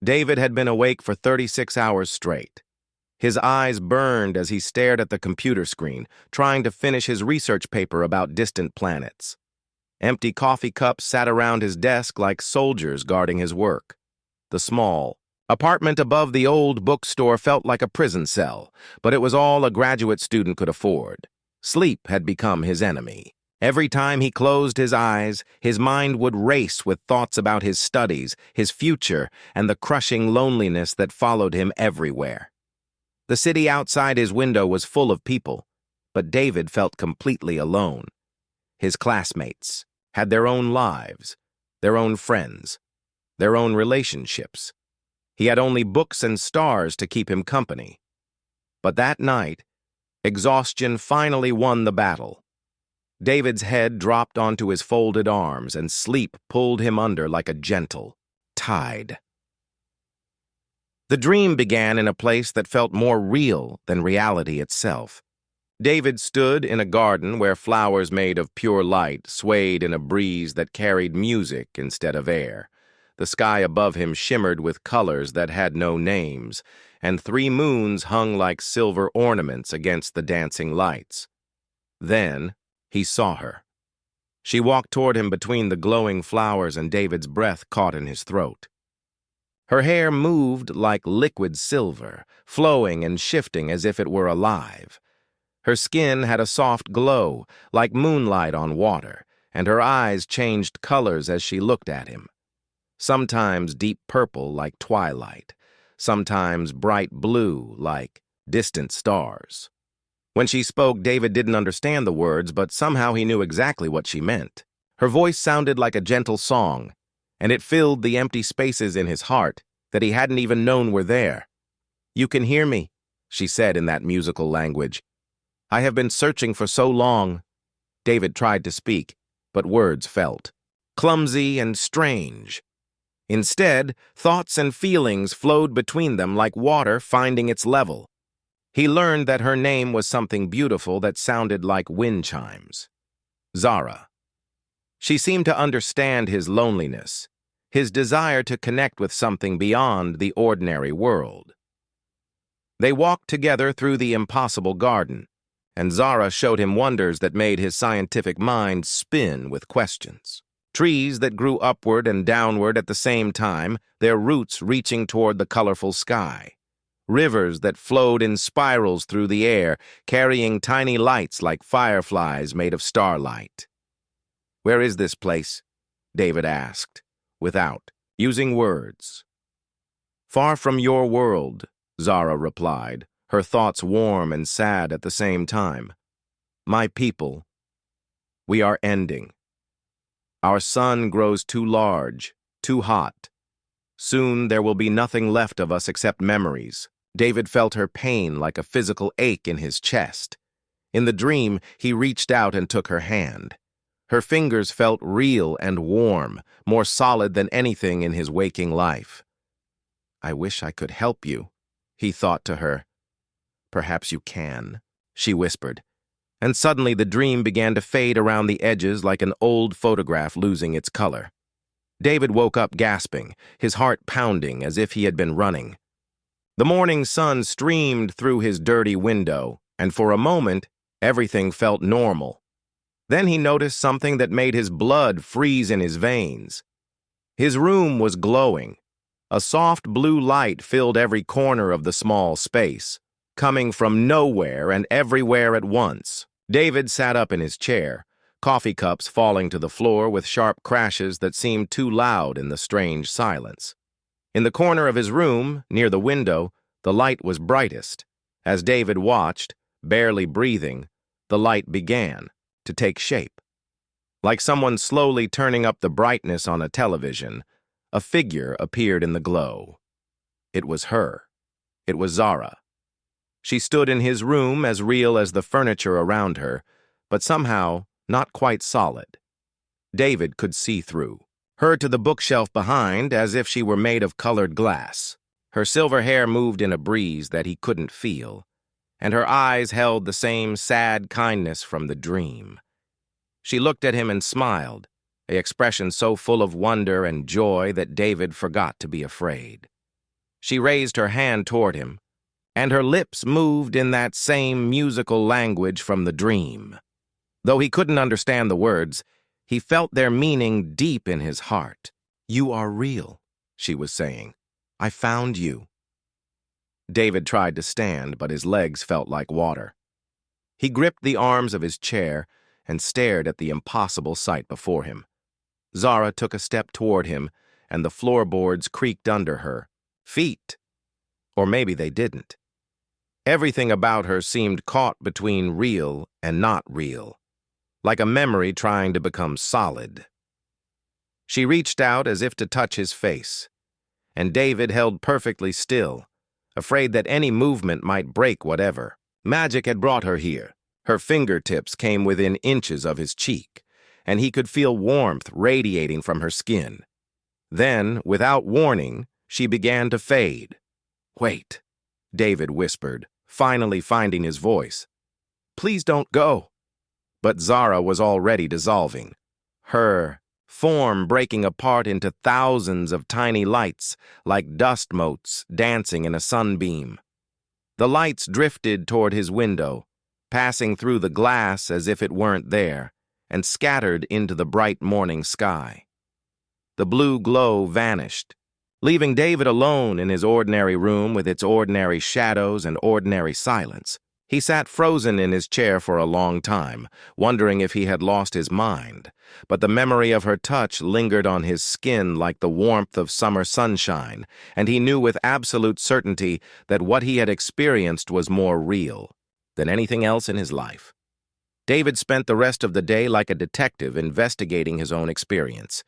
David had been awake for 36 hours straight. His eyes burned as he stared at the computer screen, trying to finish his research paper about distant planets. Empty coffee cups sat around his desk like soldiers guarding his work. The small apartment above the old bookstore felt like a prison cell, but it was all a graduate student could afford. Sleep had become his enemy. Every time he closed his eyes, his mind would race with thoughts about his studies, his future, and the crushing loneliness that followed him everywhere. The city outside his window was full of people, but David felt completely alone. His classmates had their own lives, their own friends, their own relationships. He had only books and stars to keep him company. But that night, exhaustion finally won the battle. David's head dropped onto his folded arms, and sleep pulled him under like a gentle tide. The dream began in a place that felt more real than reality itself. David stood in a garden where flowers made of pure light swayed in a breeze that carried music instead of air. The sky above him shimmered with colors that had no names, and 3 moons hung like silver ornaments against the dancing lights. Then he saw her. She walked toward him between the glowing flowers, and David's breath caught in his throat. Her hair moved like liquid silver, flowing and shifting as if it were alive. Her skin had a soft glow, like moonlight on water, and her eyes changed colors as she looked at him. Sometimes deep purple like twilight, sometimes bright blue like distant stars. When she spoke, David didn't understand the words, but somehow he knew exactly what she meant. Her voice sounded like a gentle song, and it filled the empty spaces in his heart that he hadn't even known were there. "You can hear me," she said in that musical language. "I have been searching for so long." David tried to speak, but words felt clumsy and strange. Instead, thoughts and feelings flowed between them like water finding its level. He learned that her name was something beautiful that sounded like wind chimes. Zara. She seemed to understand his loneliness, his desire to connect with something beyond the ordinary world. They walked together through the impossible garden, and Zara showed him wonders that made his scientific mind spin with questions. Trees that grew upward and downward at the same time, their roots reaching toward the colorful sky. Rivers that flowed in spirals through the air, carrying tiny lights like fireflies made of starlight. "Where is this place?" David asked, without using words. "Far from your world," Zara replied, her thoughts warm and sad at the same time. "My people, we are ending. Our sun grows too large, too hot. Soon there will be nothing left of us except memories." David felt her pain like a physical ache in his chest. In the dream, he reached out and took her hand. Her fingers felt real and warm, more solid than anything in his waking life. "I wish I could help you," he thought to her. "Perhaps you can," she whispered. And suddenly the dream began to fade around the edges like an old photograph losing its color. David woke up gasping, his heart pounding as if he had been running. The morning sun streamed through his dirty window, and for a moment, everything felt normal. Then he noticed something that made his blood freeze in his veins. His room was glowing. A soft blue light filled every corner of the small space, coming from nowhere and everywhere at once. David sat up in his chair, coffee cups falling to the floor with sharp crashes that seemed too loud in the strange silence. In the corner of his room, near the window, the light was brightest. As David watched, barely breathing, the light began to take shape. Like someone slowly turning up the brightness on a television, a figure appeared in the glow. It was her. It was Zara. She stood in his room as real as the furniture around her, but somehow not quite solid. David could see through her to the bookshelf behind as if she were made of colored glass. Her silver hair moved in a breeze that he couldn't feel, and her eyes held the same sad kindness from the dream. She looked at him and smiled, an expression so full of wonder and joy that David forgot to be afraid. She raised her hand toward him, and her lips moved in that same musical language from the dream. Though he couldn't understand the words, he felt their meaning deep in his heart. "You are real," she was saying. "I found you." David tried to stand, but his legs felt like water. He gripped the arms of his chair and stared at the impossible sight before him. Zara took a step toward him, and the floorboards creaked under her feet. Or maybe they didn't. Everything about her seemed caught between real and not real, like a memory trying to become solid. She reached out as if to touch his face, and David held perfectly still, afraid that any movement might break whatever. Magic had brought her here. Her fingertips came within inches of his cheek, and he could feel warmth radiating from her skin. Then, without warning, she began to fade. "Wait," David whispered, finally finding his voice. "Please don't go." But Zara was already dissolving, her form breaking apart into thousands of tiny lights like dust motes dancing in a sunbeam. The lights drifted toward his window, passing through the glass as if it weren't there, and scattered into the bright morning sky. The blue glow vanished, leaving David alone in his ordinary room with its ordinary shadows and ordinary silence. He sat frozen in his chair for a long time, wondering if he had lost his mind, but the memory of her touch lingered on his skin like the warmth of summer sunshine, and he knew with absolute certainty that what he had experienced was more real than anything else in his life. David spent the rest of the day like a detective investigating his own experience.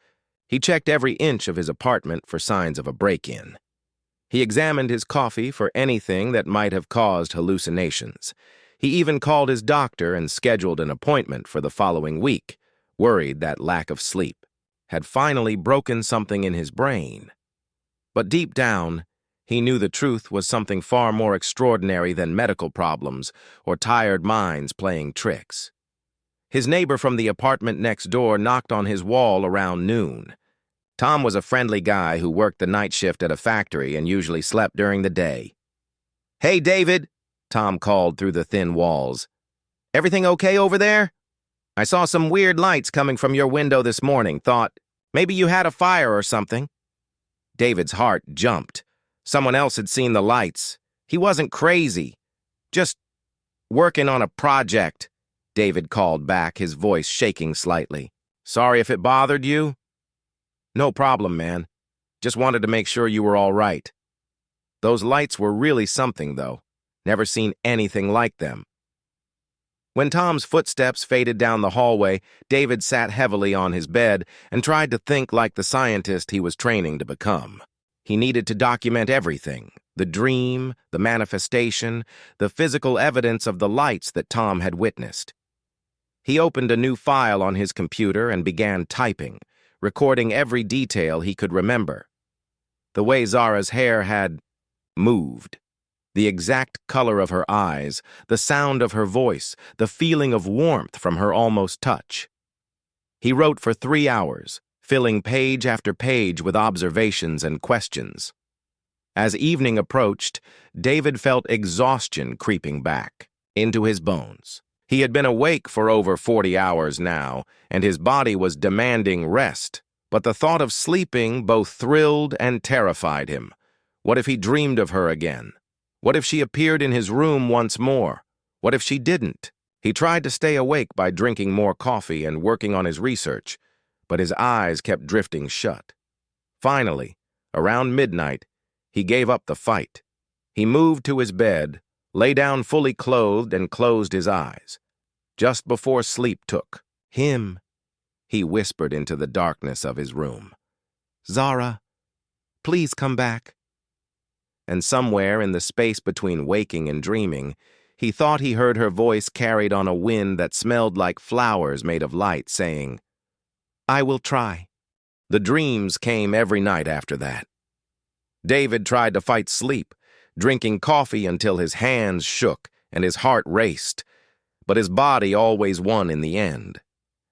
He checked every inch of his apartment for signs of a break-in. He examined his coffee for anything that might have caused hallucinations. He even called his doctor and scheduled an appointment for the following week, worried that lack of sleep had finally broken something in his brain. But deep down, he knew the truth was something far more extraordinary than medical problems or tired minds playing tricks. His neighbor from the apartment next door knocked on his wall around noon. Tom was a friendly guy who worked the night shift at a factory and usually slept during the day. "Hey, David," Tom called through the thin walls. "Everything okay over there? I saw some weird lights coming from your window this morning. Thought maybe you had a fire or something." David's heart jumped. Someone else had seen the lights. He wasn't crazy. "Just working on a project," David called back, his voice shaking slightly. "Sorry if it bothered you." "No problem, man. Just wanted to make sure you were all right." Those lights were really something, though. Never seen anything like them. When Tom's footsteps faded down the hallway, David sat heavily on his bed and tried to think like the scientist he was training to become. He needed to document everything: the dream, the manifestation, the physical evidence of the lights that Tom had witnessed. He opened a new file on his computer and began typing, recording every detail he could remember. The way Zara's hair had moved, the exact color of her eyes, the sound of her voice, the feeling of warmth from her almost touch. He wrote for 3 hours, filling page after page with observations and questions. As evening approached, David felt exhaustion creeping back into his bones. He had been awake for over 40 hours now, and his body was demanding rest, but the thought of sleeping both thrilled and terrified him. What if he dreamed of her again? What if she appeared in his room once more? What if she didn't? He tried to stay awake by drinking more coffee and working on his research, but his eyes kept drifting shut. Finally, around midnight, he gave up the fight. He moved to his bed, lay down fully clothed, and closed his eyes. Just before sleep took him, he whispered into the darkness of his room, "Zara, please come back." And somewhere in the space between waking and dreaming, he thought he heard her voice carried on a wind that smelled like flowers made of light, saying, "I will try." The dreams came every night after that. David tried to fight sleep, drinking coffee until his hands shook and his heart raced, but his body always won in the end.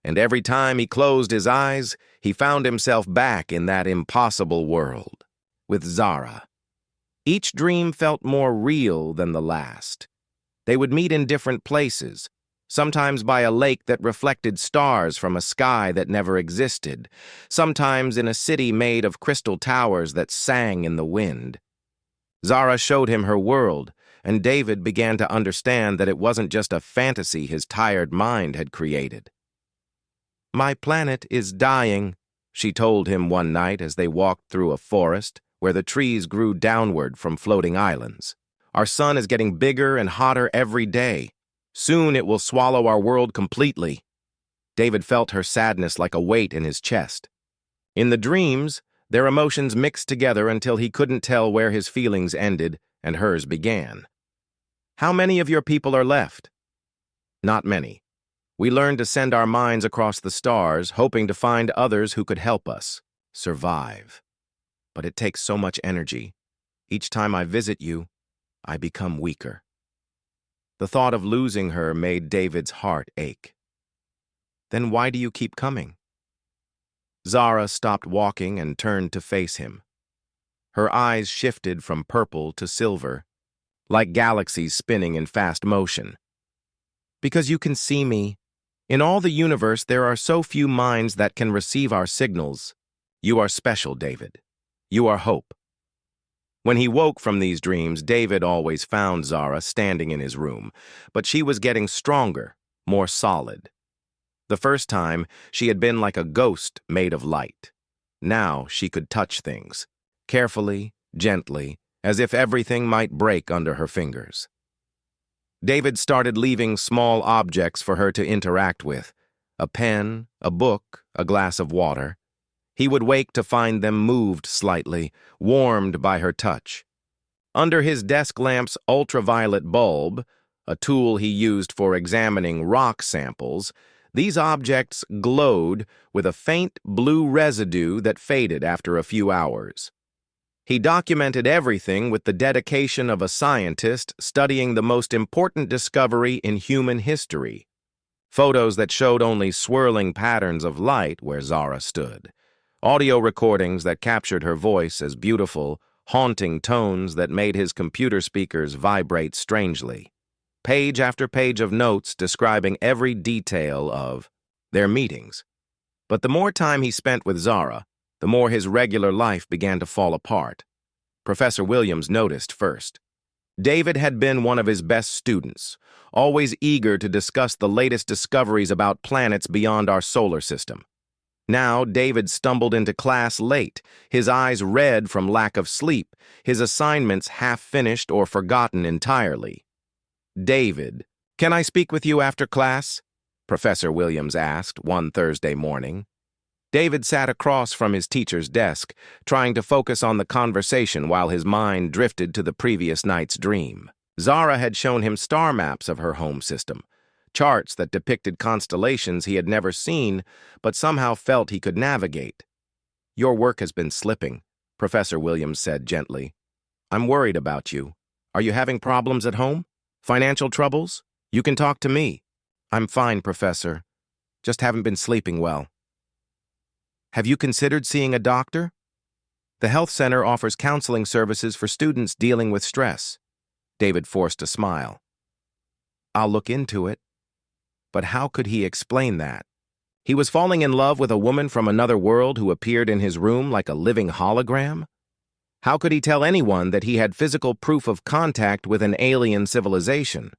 And every time he closed his eyes, he found himself back in that impossible world with Zara. Each dream felt more real than the last. They would meet in different places, sometimes by a lake that reflected stars from a sky that never existed, sometimes in a city made of crystal towers that sang in the wind. Zara showed him her world, and David began to understand that it wasn't just a fantasy his tired mind had created. "My planet is dying," she told him one night as they walked through a forest where the trees grew downward from floating islands. "Our sun is getting bigger and hotter every day. Soon it will swallow our world completely." David felt her sadness like a weight in his chest. In the dreams, their emotions mixed together until he couldn't tell where his feelings ended and hers began. "How many of your people are left?" "Not many. We learned to send our minds across the stars, hoping to find others who could help us survive. But it takes so much energy. Each time I visit you, I become weaker." The thought of losing her made David's heart ache. "Then why do you keep coming?" Zara stopped walking and turned to face him. Her eyes shifted from purple to silver, like galaxies spinning in fast motion. "Because you can see me. In all the universe, there are so few minds that can receive our signals. You are special, David. You are hope." When he woke from these dreams, David always found Zara standing in his room, but she was getting stronger, more solid. The first time, she had been like a ghost made of light. Now she could touch things, carefully, gently, as if everything might break under her fingers. David started leaving small objects for her to interact with: a pen, a book, a glass of water. He would wake to find them moved slightly, warmed by her touch. Under his desk lamp's ultraviolet bulb, a tool he used for examining rock samples, these objects glowed with a faint blue residue that faded after a few hours. He documented everything with the dedication of a scientist studying the most important discovery in human history. Photos that showed only swirling patterns of light where Zara stood. Audio recordings that captured her voice as beautiful, haunting tones that made his computer speakers vibrate strangely. Page after page of notes describing every detail of their meetings. But the more time he spent with Zara, the more his regular life began to fall apart. Professor Williams noticed first. David had been one of his best students, always eager to discuss the latest discoveries about planets beyond our solar system. Now, David stumbled into class late, his eyes red from lack of sleep, his assignments half-finished or forgotten entirely. "David, can I speak with you after class?" Professor Williams asked one Thursday morning. David sat across from his teacher's desk, trying to focus on the conversation while his mind drifted to the previous night's dream. Zara had shown him star maps of her home system, charts that depicted constellations he had never seen, but somehow felt he could navigate. "Your work has been slipping," Professor Williams said gently. "I'm worried about you. Are you having problems at home? Financial troubles? You can talk to me." "I'm fine, Professor. Just haven't been sleeping well." "Have you considered seeing a doctor?" "The health center offers counseling services for students dealing with stress." David forced a smile. "I'll look into it." But how could he explain that? He was falling in love with a woman from another world who appeared in his room like a living hologram? How could he tell anyone that he had physical proof of contact with an alien civilization?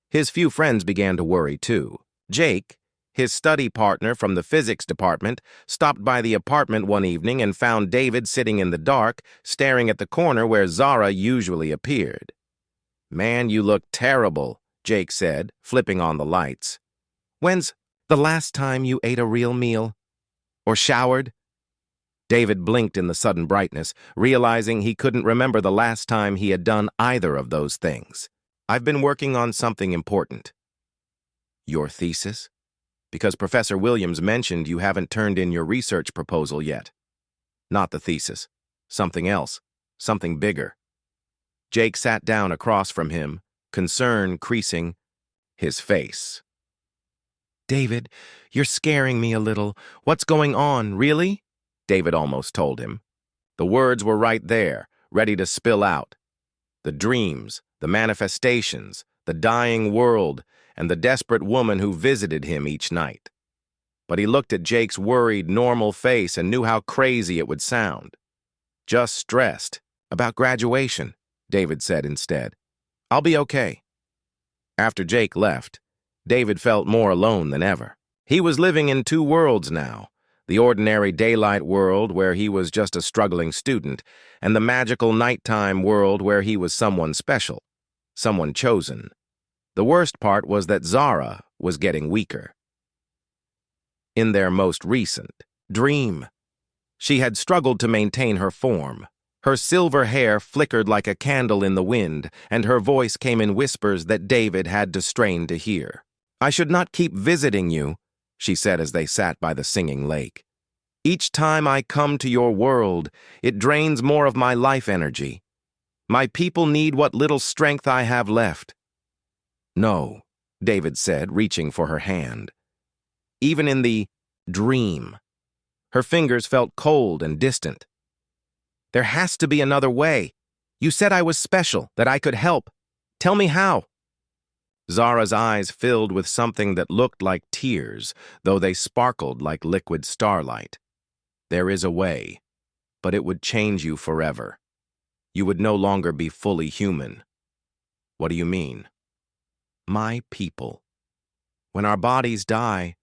His few friends began to worry too. Jake, his study partner from the physics department, stopped by the apartment one evening and found David sitting in the dark, staring at the corner where Zara usually appeared. "Man, you look terrible," Jake said, flipping on the lights. "When's the last time you ate a real meal? Or showered?" David blinked in the sudden brightness, realizing he couldn't remember the last time he had done either of those things. "I've been working on something important." "Your thesis? Because Professor Williams mentioned you haven't turned in your research proposal yet." "Not the thesis. Something else. Something bigger." Jake sat down across from him, concern creasing his face. "David, you're scaring me a little. What's going on, really?" David almost told him. The words were right there, ready to spill out, The dreams, the manifestations, the dying world, and the desperate woman who visited him each night. But he looked at Jake's worried, normal face and knew how crazy it would sound. "Just stressed. About graduation," David said instead. "I'll be okay." After Jake left, David felt more alone than ever. He was living in two worlds now, the ordinary daylight world where he was just a struggling student, and the magical nighttime world where he was someone special, someone chosen. The worst part was that Zara was getting weaker. In their most recent dream, she had struggled to maintain her form. Her silver hair flickered like a candle in the wind, and her voice came in whispers that David had to strain to hear. "I should not keep visiting you," she said as they sat by the singing lake. "Each time I come to your world, it drains more of my life energy. My people need what little strength I have left." "No," David said, reaching for her hand. Even in the dream, her fingers felt cold and distant. "There has to be another way. You said I was special, that I could help. Tell me how." Zara's eyes filled with something that looked like tears, though they sparkled like liquid starlight. "There is a way, but it would change you forever. You would no longer be fully human." "What do you mean?" "My people. When our bodies die,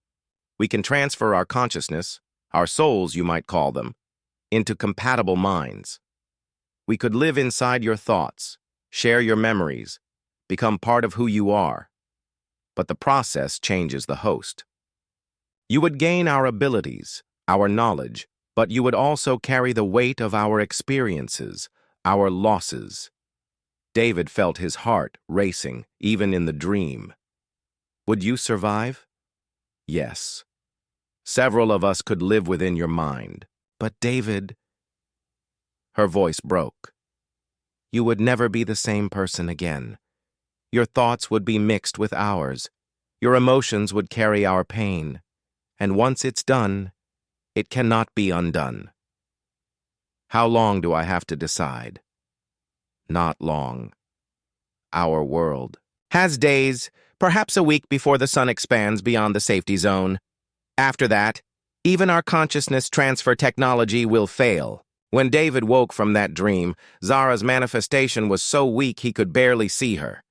we can transfer our consciousness, our souls you might call them, into compatible minds. We could live inside your thoughts, share your memories, become part of who you are. But the process changes the host. You would gain our abilities, our knowledge, but you would also carry the weight of our experiences, our losses." David felt his heart racing, even in the dream. "Would you survive?" "Yes. Several of us could live within your mind. But David..." Her voice broke. "You would never be the same person again. Your thoughts would be mixed with ours. Your emotions would carry our pain. And once it's done, it cannot be undone." "How long do I have to decide?" "Not long. Our world has days, perhaps a week before the sun expands beyond the safety zone. After that, even our consciousness transfer technology will fail." When David woke from that dream, Zara's manifestation was so weak he could barely see her.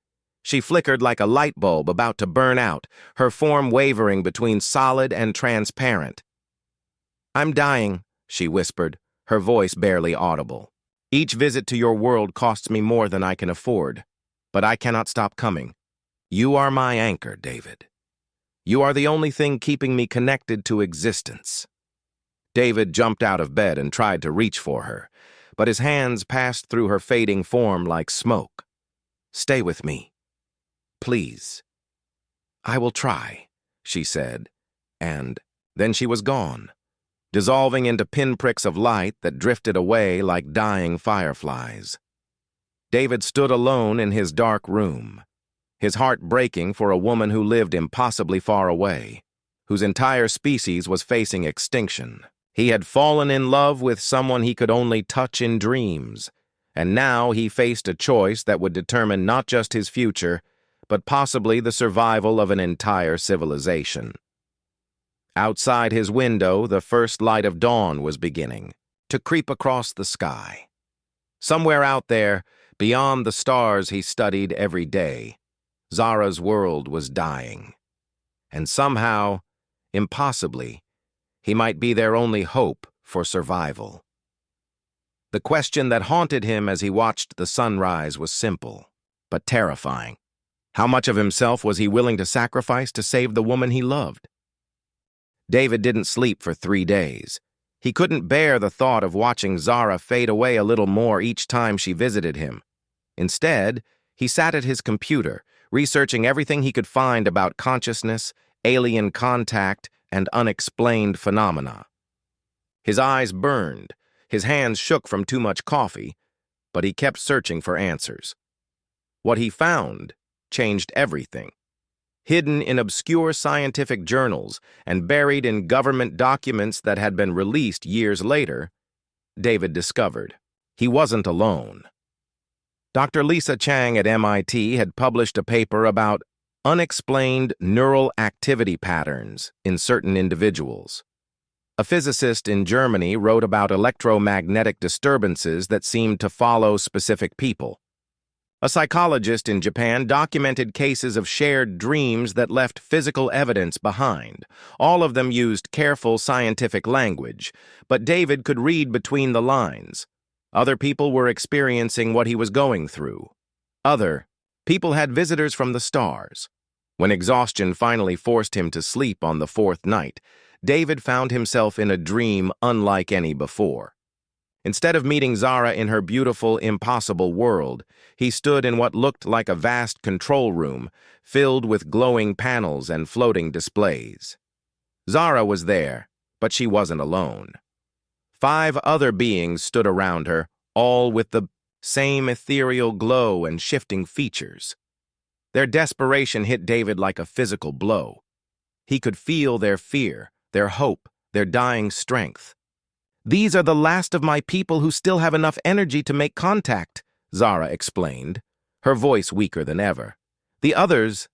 She flickered like a light bulb about to burn out, her form wavering between solid and transparent. "I'm dying," she whispered, her voice barely audible. "Each visit to your world costs me more than I can afford, but I cannot stop coming. You are my anchor, David. You are the only thing keeping me connected to existence." David jumped out of bed and tried to reach for her, but his hands passed through her fading form like smoke. "Stay with me. Please." "I will try," she said, and then she was gone, dissolving into pinpricks of light that drifted away like dying fireflies. David stood alone in his dark room, his heart breaking for a woman who lived impossibly far away, whose entire species was facing extinction. He had fallen in love with someone he could only touch in dreams, and now he faced a choice that would determine not just his future, but possibly the survival of an entire civilization. Outside his window, the first light of dawn was beginning to creep across the sky. Somewhere out there, beyond the stars he studied every day, Zara's world was dying. And somehow, impossibly, he might be their only hope for survival. The question that haunted him as he watched the sunrise was simple, but terrifying. How much of himself was he willing to sacrifice to save the woman he loved? David didn't sleep for 3 days. He couldn't bear the thought of watching Zara fade away a little more each time she visited him. Instead, he sat at his computer, researching everything he could find about consciousness, alien contact, and unexplained phenomena. His eyes burned, his hands shook from too much coffee, but he kept searching for answers. What he found changed everything. Hidden in obscure scientific journals and buried in government documents that had been released years later, David discovered he wasn't alone. Dr. Lisa Chang at MIT had published a paper about unexplained neural activity patterns in certain individuals. A physicist in Germany wrote about electromagnetic disturbances that seemed to follow specific people. A psychologist in Japan documented cases of shared dreams that left physical evidence behind. All of them used careful scientific language, but David could read between the lines. Other people were experiencing what he was going through. Other people had visitors from the stars. When exhaustion finally forced him to sleep on the fourth night, David found himself in a dream unlike any before. Instead of meeting Zara in her beautiful, impossible world, he stood in what looked like a vast control room, filled with glowing panels and floating displays. Zara was there, but she wasn't alone. 5 other beings stood around her, all with the same ethereal glow and shifting features. Their desperation hit David like a physical blow. He could feel their fear, their hope, their dying strength. "These are the last of my people who still have enough energy to make contact," Zara explained, her voice weaker than ever. "The others,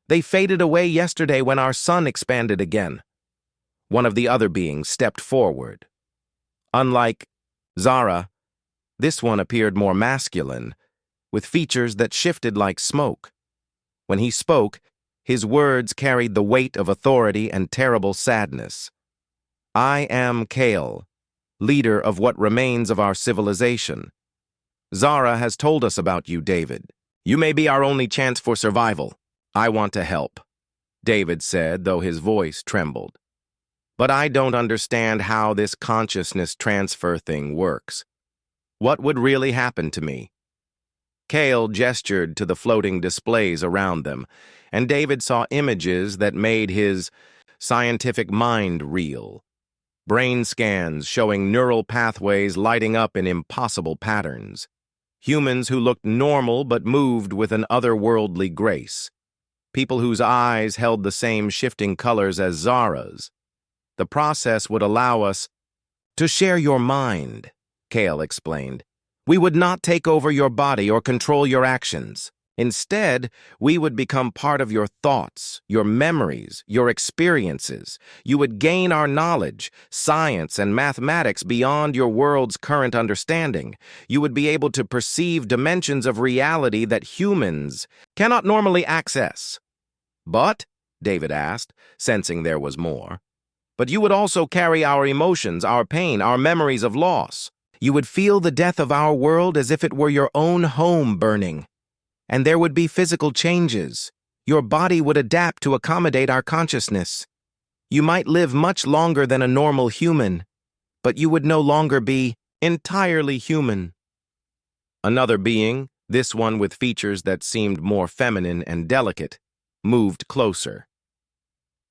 they faded away yesterday when our sun expanded again." One of the other beings stepped forward. Unlike Zara, this one appeared more masculine, with features that shifted like smoke. When he spoke, his words carried the weight of authority and terrible sadness. "I am Kale, leader of what remains of our civilization. Zara has told us about you, David. You may be our only chance for survival. I want to help," David said, though his voice trembled. "But I don't understand how this consciousness transfer thing works. What would really happen to me?" Kale gestured to the floating displays around them, and David saw images that made his scientific mind reel. Brain scans showing neural pathways lighting up in impossible patterns. Humans who looked normal but moved with an otherworldly grace. People whose eyes held the same shifting colors as Zara's. The process would allow us to share your mind, Kale explained. "We would not take over your body or control your actions. Instead, we would become part of your thoughts, your memories, your experiences. You would gain our knowledge, science, and mathematics beyond your world's current understanding. You would be able to perceive dimensions of reality that humans cannot normally access." "But," David asked, sensing there was more, "but you would also carry our emotions, our pain, our memories of loss. You would feel the death of our world as if it were your own home burning. And there would be physical changes. Your body would adapt to accommodate our consciousness. You might live much longer than a normal human, but you would no longer be entirely human." Another being, this one with features that seemed more feminine and delicate, moved closer.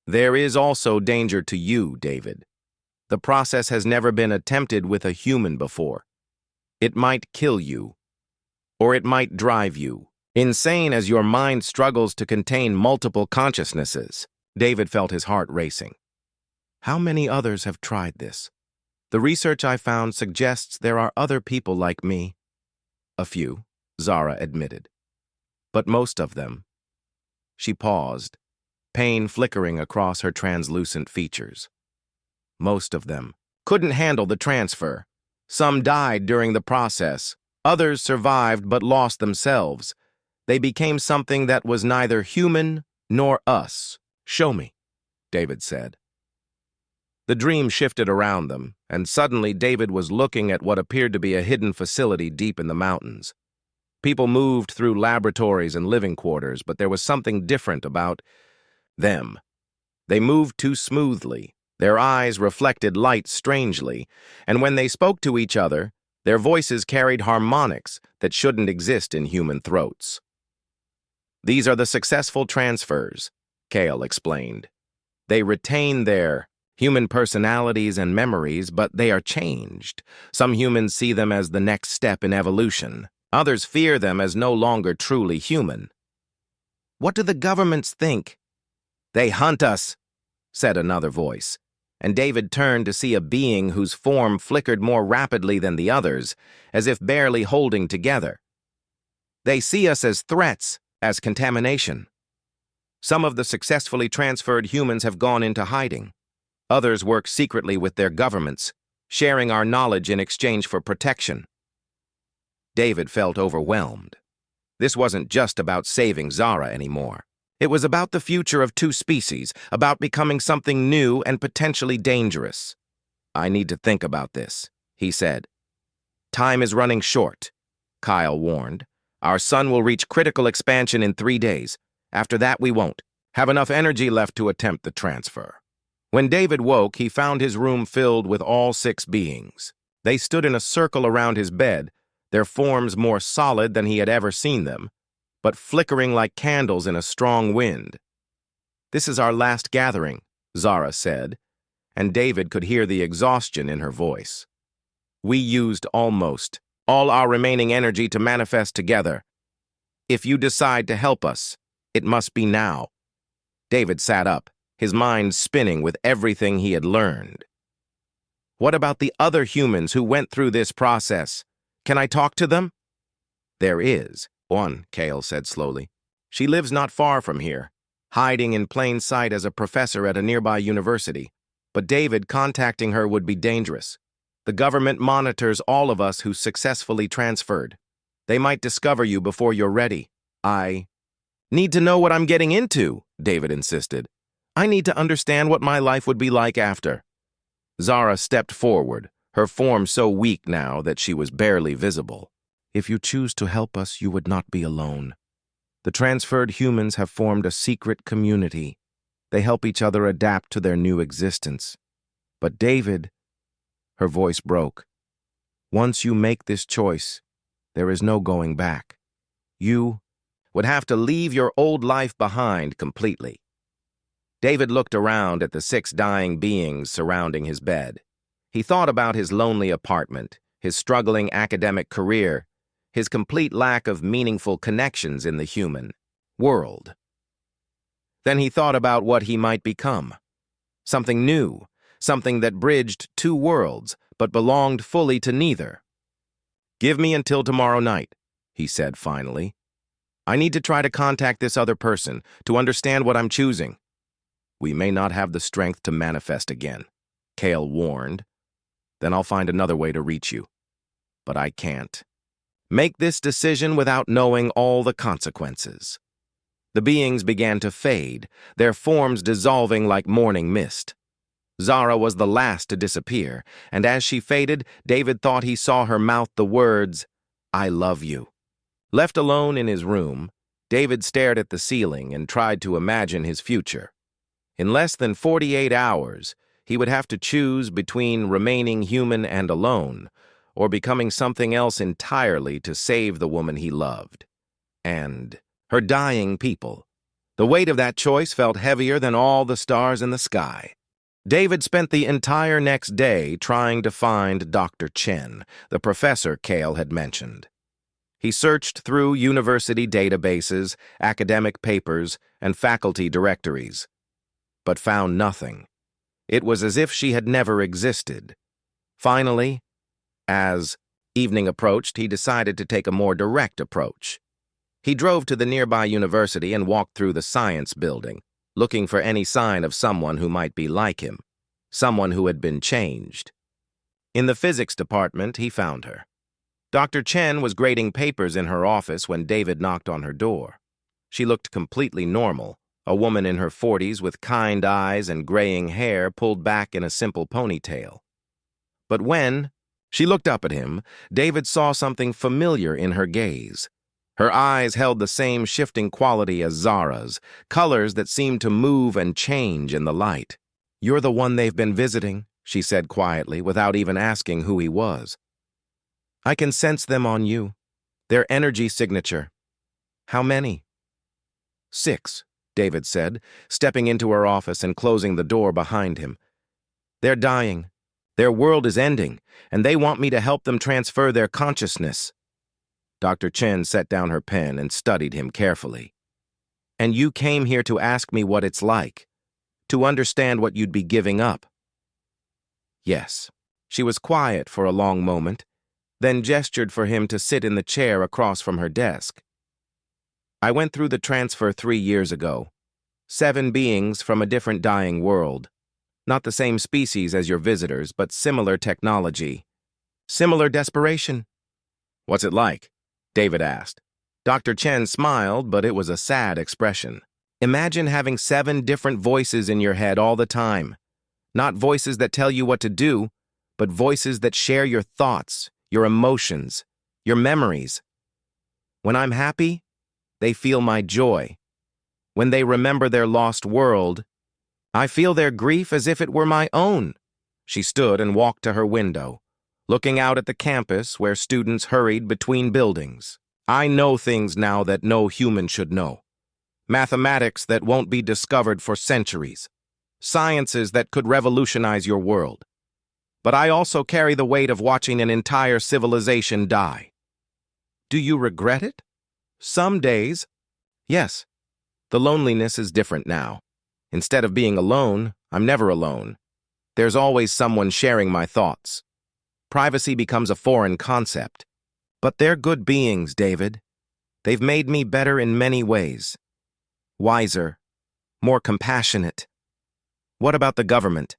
"There is also danger to you, David. The process has never been attempted with a human before. It might kill you, or it might drive you insane as your mind struggles to contain multiple consciousnesses." David felt his heart racing. How many others have tried this? The research I found suggests there are other people like me. "A few," Zara admitted. "But most of them." She paused, pain flickering across her translucent features. "Most of them couldn't handle the transfer. Some died during the process. Others survived but lost themselves. They became something that was neither human nor us." "Show me," David said. The dream shifted around them, and suddenly David was looking at what appeared to be a hidden facility deep in the mountains. People moved through laboratories and living quarters, but there was something different about them. They moved too smoothly. Their eyes reflected light strangely, and when they spoke to each other, their voices carried harmonics that shouldn't exist in human throats. "These are the successful transfers," Kale explained. "They retain their human personalities and memories, but they are changed. Some humans see them as the next step in evolution. Others fear them as no longer truly human." "What do the governments think?" "They hunt us," said another voice, and David turned to see a being whose form flickered more rapidly than the others, as if barely holding together. They see us as threats, as contamination. Some of the successfully transferred humans have gone into hiding. Others work secretly with their governments, sharing our knowledge in exchange for protection. David felt overwhelmed. This wasn't just about saving Zara anymore. It was about the future of two species, about becoming something new and potentially dangerous. I need to think about this, he said. Time is running short, Kyle warned. Our sun will reach critical expansion in 3 days. After that, we won't have enough energy left to attempt the transfer. When David woke, he found his room filled with all 6 beings. They stood in a circle around his bed, their forms more solid than he had ever seen them, but flickering like candles in a strong wind. This is our last gathering, Zara said, and David could hear the exhaustion in her voice. We used almost all our remaining energy to manifest together. If you decide to help us, it must be now. David sat up, his mind spinning with everything he had learned. What about the other humans who went through this process? Can I talk to them? There is one, Cale said slowly. She lives not far from here, hiding in plain sight as a professor at a nearby university. But David, contacting her would be dangerous. The government monitors all of us who successfully transferred. They might discover you before you're ready. I need to know what I'm getting into, David insisted. I need to understand what my life would be like after. Zara stepped forward, her form so weak now that she was barely visible. If you choose to help us, you would not be alone. The transferred humans have formed a secret community. They help each other adapt to their new existence. But David, her voice broke. Once you make this choice, there is no going back. You would have to leave your old life behind completely. David looked around at the 6 dying beings surrounding his bed. He thought about his lonely apartment, his struggling academic career, his complete lack of meaningful connections in the human world. Then he thought about what he might become. Something new, something that bridged 2 worlds, but belonged fully to neither. Give me until tomorrow night, he said finally. I need to try to contact this other person, to understand what I'm choosing. We may not have the strength to manifest again, Cale warned. Then I'll find another way to reach you. But I can't make this decision without knowing all the consequences. The beings began to fade, their forms dissolving like morning mist. Zara was the last to disappear, and as she faded, David thought he saw her mouth the words, I love you. Left alone in his room, David stared at the ceiling and tried to imagine his future. In less than 48 hours, he would have to choose between remaining human and alone, or becoming something else entirely to save the woman he loved. And her dying people. The weight of that choice felt heavier than all the stars in the sky. David spent the entire next day trying to find Dr. Chen, the professor Cale had mentioned. He searched through university databases, academic papers, and faculty directories, but found nothing. It was as if she had never existed. Finally, as evening approached, he decided to take a more direct approach. He drove to the nearby university and walked through the science building, looking for any sign of someone who might be like him, someone who had been changed. In the physics department, he found her. Dr. Chen was grading papers in her office when David knocked on her door. She looked completely normal, a woman in her 40s with kind eyes and graying hair pulled back in a simple ponytail. But when she looked up at him, David saw something familiar in her gaze. Her eyes held the same shifting quality as Zara's, colors that seemed to move and change in the light. You're the one they've been visiting, she said quietly, without even asking who he was. I can sense them on you. Their energy signature. How many? 6, David said, stepping into her office and closing the door behind him. They're dying. Their world is ending, and they want me to help them transfer their consciousness. Dr. Chen set down her pen and studied him carefully. And you came here to ask me what it's like, to understand what you'd be giving up. Yes. She was quiet for a long moment, then gestured for him to sit in the chair across from her desk. I went through the transfer 3 years ago. 7 beings from a different dying world. Not the same species as your visitors, but similar technology. Similar desperation. What's it like? David asked. Dr. Chen smiled, but it was a sad expression. Imagine having 7 different voices in your head all the time. Not voices that tell you what to do, but voices that share your thoughts, your emotions, your memories. When I'm happy, they feel my joy. When they remember their lost world, I feel their grief as if it were my own. She stood and walked to her window, looking out at the campus where students hurried between buildings. I know things now that no human should know. Mathematics that won't be discovered for centuries. Sciences that could revolutionize your world. But I also carry the weight of watching an entire civilization die. Do you regret it? Some days. Yes. The loneliness is different now. Instead of being alone, I'm never alone. There's always someone sharing my thoughts. Privacy becomes a foreign concept. But they're good beings, David. They've made me better in many ways. Wiser. More compassionate. What about the government?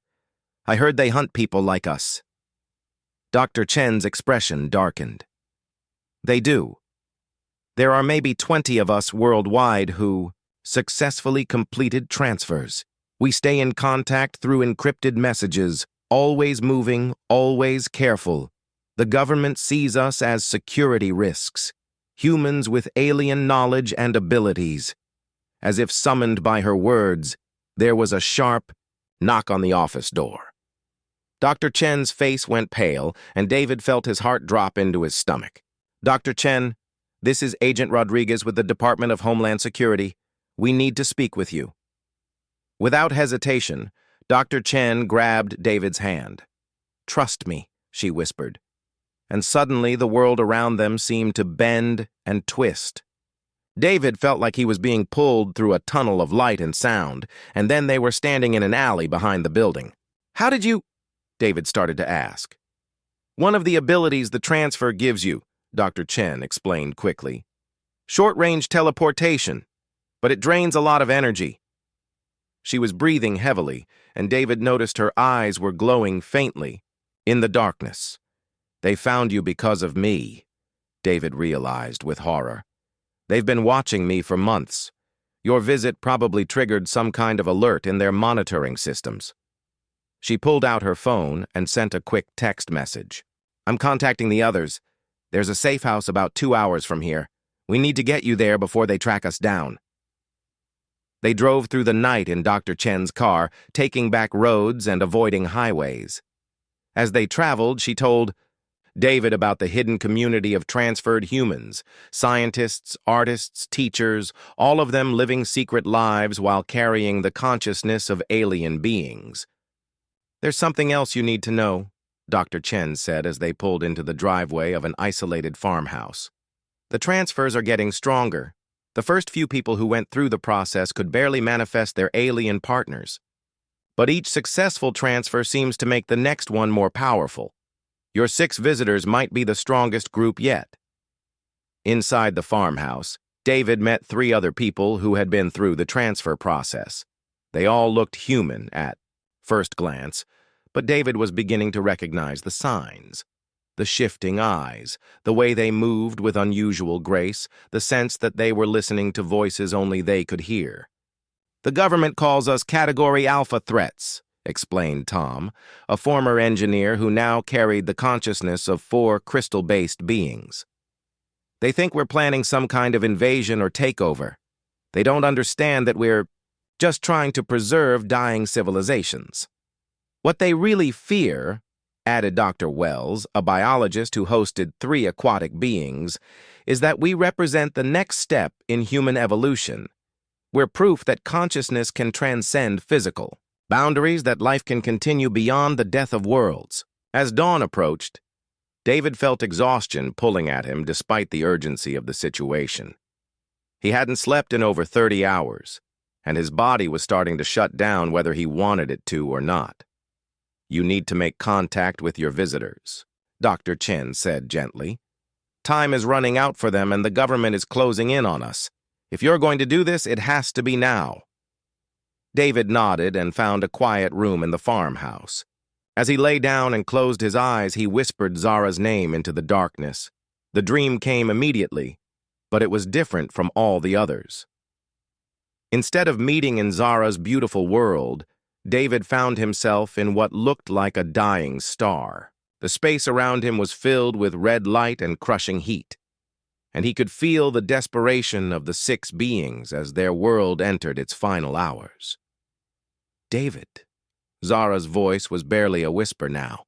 I heard they hunt people like us. Dr. Chen's expression darkened. They do. There are maybe 20 of us worldwide who successfully completed transfers. We stay in contact through encrypted messages, always moving, always careful. The government sees us as security risks, humans with alien knowledge and abilities. As if summoned by her words, there was a sharp knock on the office door. Dr. Chen's face went pale, and David felt his heart drop into his stomach. Dr. Chen, this is Agent Rodriguez with the Department of Homeland Security. We need to speak with you. Without hesitation, Dr. Chen grabbed David's hand. Trust me, she whispered. And suddenly the world around them seemed to bend and twist. David felt like he was being pulled through a tunnel of light and sound, and then they were standing in an alley behind the building. How did you? David started to ask. One of the abilities the transfer gives you, Dr. Chen explained quickly. Short-range teleportation, but it drains a lot of energy. She was breathing heavily, and David noticed her eyes were glowing faintly in the darkness. They found you because of me, David realized with horror. They've been watching me for months. Your visit probably triggered some kind of alert in their monitoring systems. She pulled out her phone and sent a quick text message. I'm contacting the others. There's a safe house about 2 hours from here. We need to get you there before they track us down. They drove through the night in Dr. Chen's car, taking back roads and avoiding highways. As they traveled, she told David about the hidden community of transferred humans, scientists, artists, teachers, all of them living secret lives while carrying the consciousness of alien beings. There's something else you need to know, Dr. Chen said as they pulled into the driveway of an isolated farmhouse. The transfers are getting stronger. The first few people who went through the process could barely manifest their alien partners. But each successful transfer seems to make the next one more powerful. Your 6 visitors might be the strongest group yet. Inside the farmhouse, David met 3 other people who had been through the transfer process. They all looked human at first glance, but David was beginning to recognize the signs. The shifting eyes, the way they moved with unusual grace, the sense that they were listening to voices only they could hear. The government calls us Category Alpha threats, explained Tom, a former engineer who now carried the consciousness of 4 crystal-based beings. They think we're planning some kind of invasion or takeover. They don't understand that we're just trying to preserve dying civilizations. What they really fear, added Dr. Wells, a biologist who hosted 3 aquatic beings, is that we represent the next step in human evolution. We're proof that consciousness can transcend physical boundaries, that life can continue beyond the death of worlds. As dawn approached, David felt exhaustion pulling at him despite the urgency of the situation. He hadn't slept in over 30 hours, and his body was starting to shut down whether he wanted it to or not. You need to make contact with your visitors, Dr. Chen said gently. Time is running out for them and the government is closing in on us. If you're going to do this, it has to be now. David nodded and found a quiet room in the farmhouse. As he lay down and closed his eyes, he whispered Zara's name into the darkness. The dream came immediately, but it was different from all the others. Instead of meeting in Zara's beautiful world, David found himself in what looked like a dying star. The space around him was filled with red light and crushing heat, and he could feel the desperation of the 6 beings as their world entered its final hours. David. Zara's voice was barely a whisper now.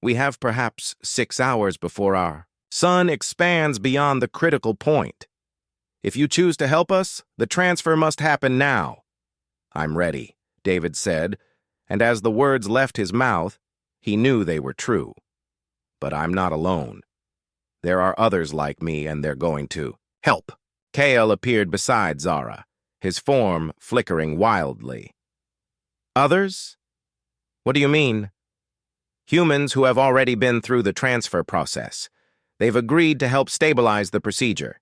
We have perhaps 6 hours before our sun expands beyond the critical point. If you choose to help us, the transfer must happen now. I'm ready, David said, and as the words left his mouth, he knew they were true. But I'm not alone. There are others like me, and they're going to help. Kale appeared beside Zara, his form flickering wildly. Others? What do you mean? Humans who have already been through the transfer process. They've agreed to help stabilize the procedure.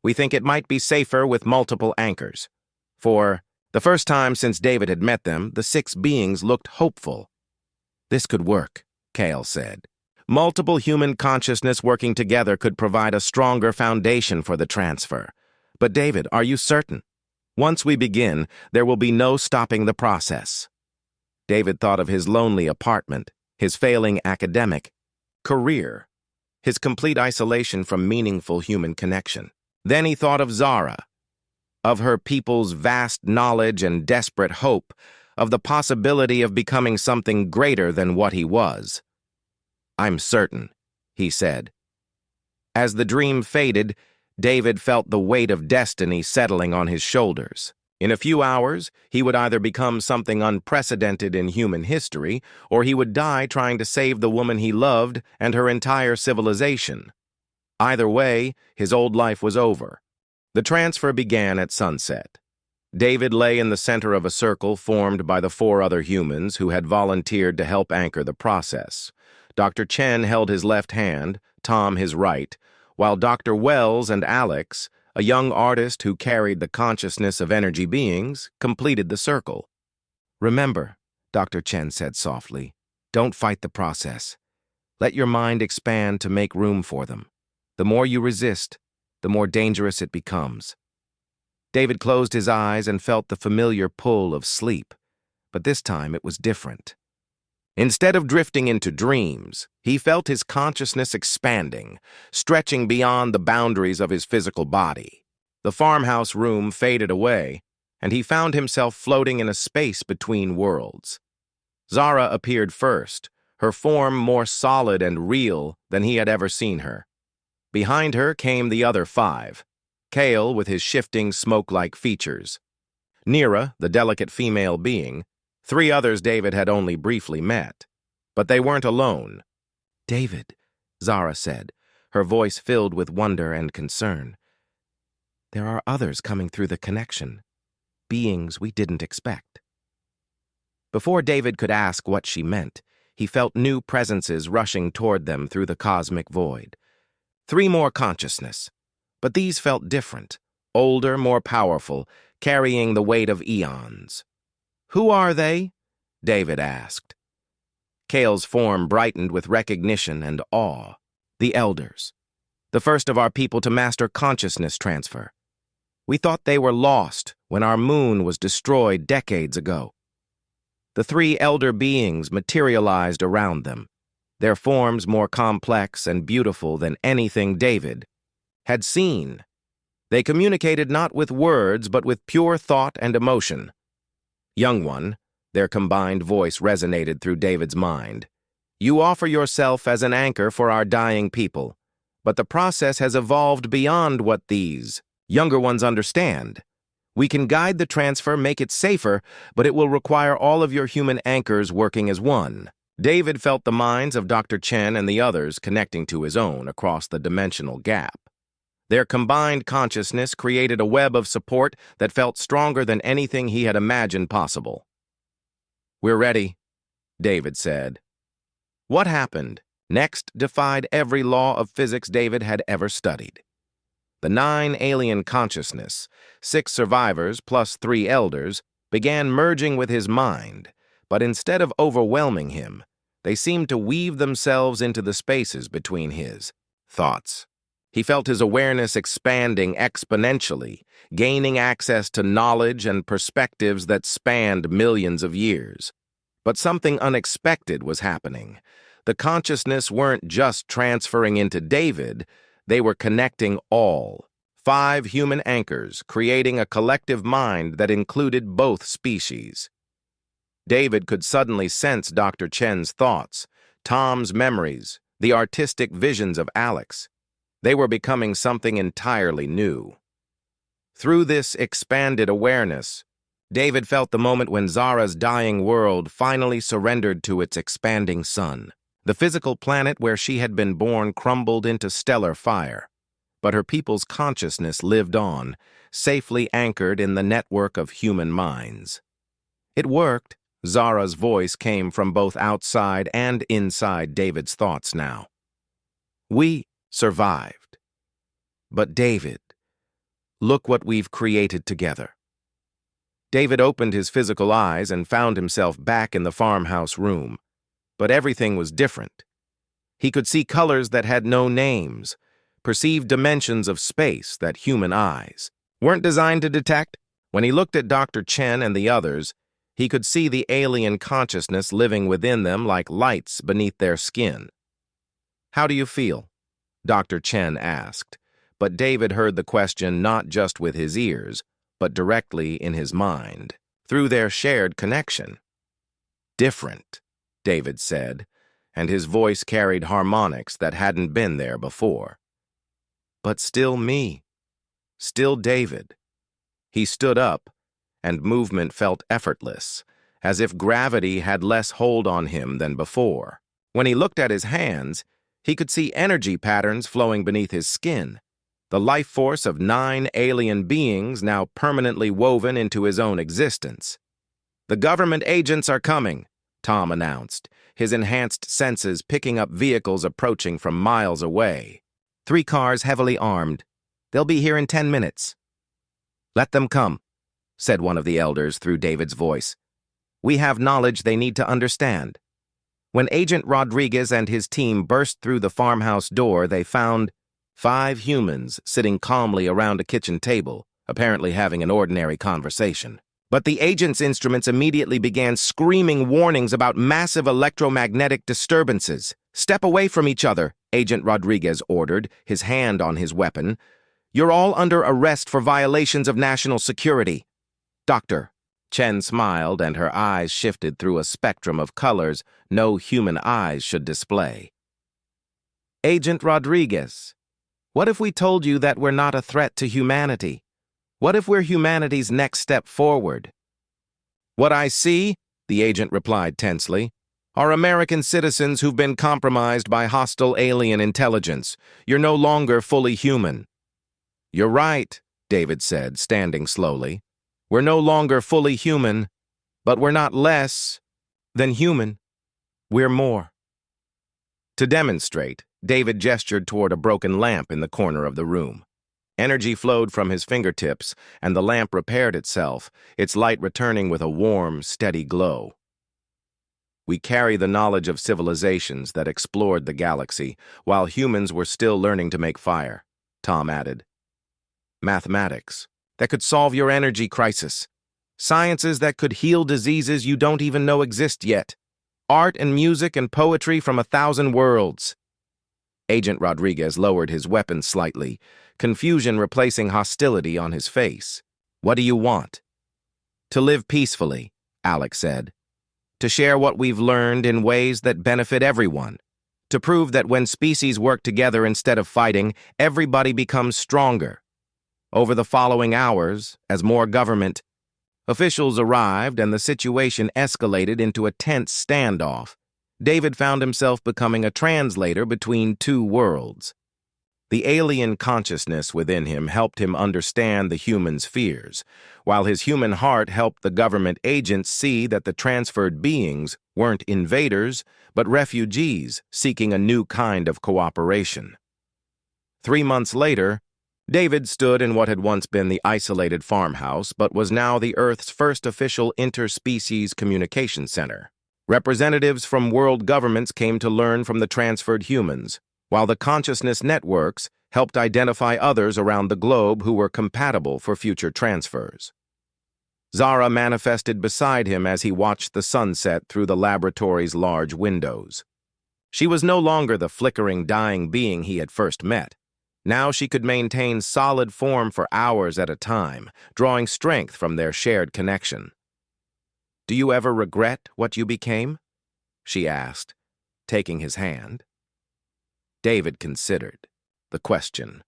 We think it might be safer with multiple anchors. For the first time since David had met them, the 6 beings looked hopeful. This could work, Kale said. Multiple human consciousness working together could provide a stronger foundation for the transfer. But David, are you certain? Once we begin, there will be no stopping the process. David thought of his lonely apartment, his failing academic career, his complete isolation from meaningful human connection. Then he thought of Zara, of her people's vast knowledge and desperate hope, of the possibility of becoming something greater than what he was. I'm certain, he said. As the dream faded, David felt the weight of destiny settling on his shoulders. In a few hours, he would either become something unprecedented in human history, or he would die trying to save the woman he loved and her entire civilization. Either way, his old life was over. The transfer began at sunset. David lay in the center of a circle formed by the 4 other humans who had volunteered to help anchor the process. Dr. Chen held his left hand, Tom his right, while Dr. Wells and Alex, a young artist who carried the consciousness of energy beings, completed the circle. Remember, Dr. Chen said softly, don't fight the process. Let your mind expand to make room for them. The more you resist, the more dangerous it becomes. David closed his eyes and felt the familiar pull of sleep, but this time it was different. Instead of drifting into dreams, he felt his consciousness expanding, stretching beyond the boundaries of his physical body. The farmhouse room faded away, and he found himself floating in a space between worlds. Zara appeared first, her form more solid and real than he had ever seen her. Behind her came the other 5, Kale with his shifting smoke-like features, Neera, the delicate female being, 3 others David had only briefly met. But they weren't alone. David, Zara said, her voice filled with wonder and concern. There are others coming through the connection, beings we didn't expect. Before David could ask what she meant, he felt new presences rushing toward them through the cosmic void. 3 more consciousness, but these felt different, older, more powerful, carrying the weight of eons. Who are they? David asked. Kale's form brightened with recognition and awe. The Elders, the first of our people to master consciousness transfer. We thought they were lost when our moon was destroyed decades ago. The 3 elder beings materialized around them, their forms more complex and beautiful than anything David had seen. They communicated not with words but with pure thought and emotion. Young one, their combined voice resonated through David's mind. You offer yourself as an anchor for our dying people, but the process has evolved beyond what these younger ones understand. We can guide the transfer, make it safer, but it will require all of your human anchors working as one. David felt the minds of Dr. Chen and the others connecting to his own across the dimensional gap. Their combined consciousness created a web of support that felt stronger than anything he had imagined possible. We're ready, David said. What happened next defied every law of physics David had ever studied. The 9 alien consciousness, 6 survivors plus 3 elders, began merging with his mind, but instead of overwhelming him, they seemed to weave themselves into the spaces between his thoughts. He felt his awareness expanding exponentially, gaining access to knowledge and perspectives that spanned millions of years. But something unexpected was happening. The consciousness weren't just transferring into David, they were connecting all. 5 human anchors, creating a collective mind that included both species. David could suddenly sense Dr. Chen's thoughts, Tom's memories, the artistic visions of Alex. They were becoming something entirely new. Through this expanded awareness, David felt the moment when Zara's dying world finally surrendered to its expanding sun. The physical planet where she had been born crumbled into stellar fire, but her people's consciousness lived on, safely anchored in the network of human minds. It worked. Zara's voice came from both outside and inside David's thoughts now. We survived. But David, look what we've created together. David opened his physical eyes and found himself back in the farmhouse room. But everything was different. He could see colors that had no names, perceive dimensions of space that human eyes weren't designed to detect. When he looked at Dr. Chen and the others, he could see the alien consciousness living within them like lights beneath their skin. "How do you feel?" Dr. Chen asked, but David heard the question not just with his ears, but directly in his mind, through their shared connection. "Different," David said, and his voice carried harmonics that hadn't been there before. "But still me. Still David." He stood up, and movement felt effortless, as if gravity had less hold on him than before. When he looked at his hands, he could see energy patterns flowing beneath his skin, the life force of 9 alien beings now permanently woven into his own existence. "The government agents are coming," Tom announced, his enhanced senses picking up vehicles approaching from miles away. 3 cars heavily armed. "They'll be here in 10 minutes. "Let them come," said one of the elders through David's voice. "We have knowledge they need to understand." When Agent Rodriguez and his team burst through the farmhouse door, they found 5 humans sitting calmly around a kitchen table, apparently having an ordinary conversation. But the agent's instruments immediately began screaming warnings about massive electromagnetic disturbances. "Step away from each other," Agent Rodriguez ordered, his hand on his weapon. "You're all under arrest for violations of national security." "Doctor." Chen smiled, and her eyes shifted through a spectrum of colors no human eyes should display. "Agent Rodriguez, what if we told you that we're not a threat to humanity? What if we're humanity's next step forward?" "What I see," the agent replied tensely, "are American citizens who've been compromised by hostile alien intelligence. You're no longer fully human." "You're right," David said, standing slowly. "We're no longer fully human, but we're not less than human. We're more." To demonstrate, David gestured toward a broken lamp in the corner of the room. Energy flowed from his fingertips, and the lamp repaired itself, its light returning with a warm, steady glow. "We carry the knowledge of civilizations that explored the galaxy, while humans were still learning to make fire," Tom added. "Mathematics that could solve your energy crisis. Sciences that could heal diseases you don't even know exist yet. Art and music and poetry from 1,000 worlds." Agent Rodriguez lowered his weapon slightly, confusion replacing hostility on his face. "What do you want?" "To live peacefully," Alex said. "To share what we've learned in ways that benefit everyone. To prove that when species work together instead of fighting, everybody becomes stronger." Over the following hours, as more government officials arrived and the situation escalated into a tense standoff, David found himself becoming a translator between 2 worlds. The alien consciousness within him helped him understand the human's fears, while his human heart helped the government agents see that the transferred beings weren't invaders, but refugees seeking a new kind of cooperation. 3 months later, David stood in what had once been the isolated farmhouse, but was now the Earth's first official interspecies communication center. Representatives from world governments came to learn from the transferred humans, while the consciousness networks helped identify others around the globe who were compatible for future transfers. Zara manifested beside him as he watched the sunset through the laboratory's large windows. She was no longer the flickering, dying being he had first met. Now she could maintain solid form for hours at a time, drawing strength from their shared connection. "Do you ever regret what you became?" she asked, taking his hand. David considered the question.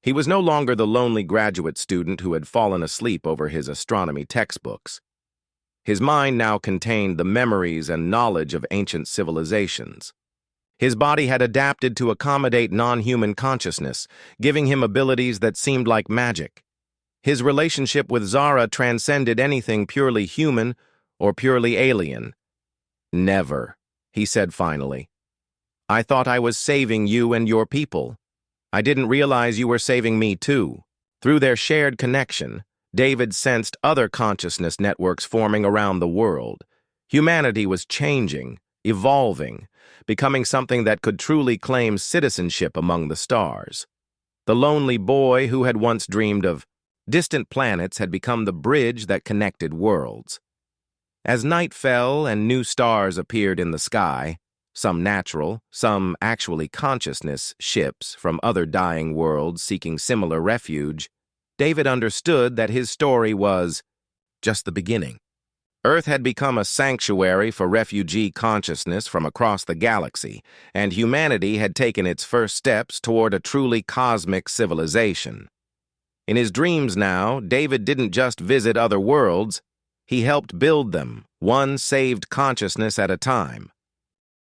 He was no longer the lonely graduate student who had fallen asleep over his astronomy textbooks. His mind now contained the memories and knowledge of ancient civilizations. His body had adapted to accommodate non-human consciousness, giving him abilities that seemed like magic. His relationship with Zara transcended anything purely human or purely alien. "Never," he said finally. "I thought I was saving you and your people. I didn't realize you were saving me too." Through their shared connection, David sensed other consciousness networks forming around the world. Humanity was changing, evolving, becoming something that could truly claim citizenship among the stars. The lonely boy who had once dreamed of distant planets had become the bridge that connected worlds. As night fell and new stars appeared in the sky, some natural, some actually consciousness ships from other dying worlds seeking similar refuge, David understood that his story was just the beginning. Earth had become a sanctuary for refugee consciousness from across the galaxy, and humanity had taken its first steps toward a truly cosmic civilization. In his dreams now, David didn't just visit other worlds, he helped build them, one saved consciousness at a time.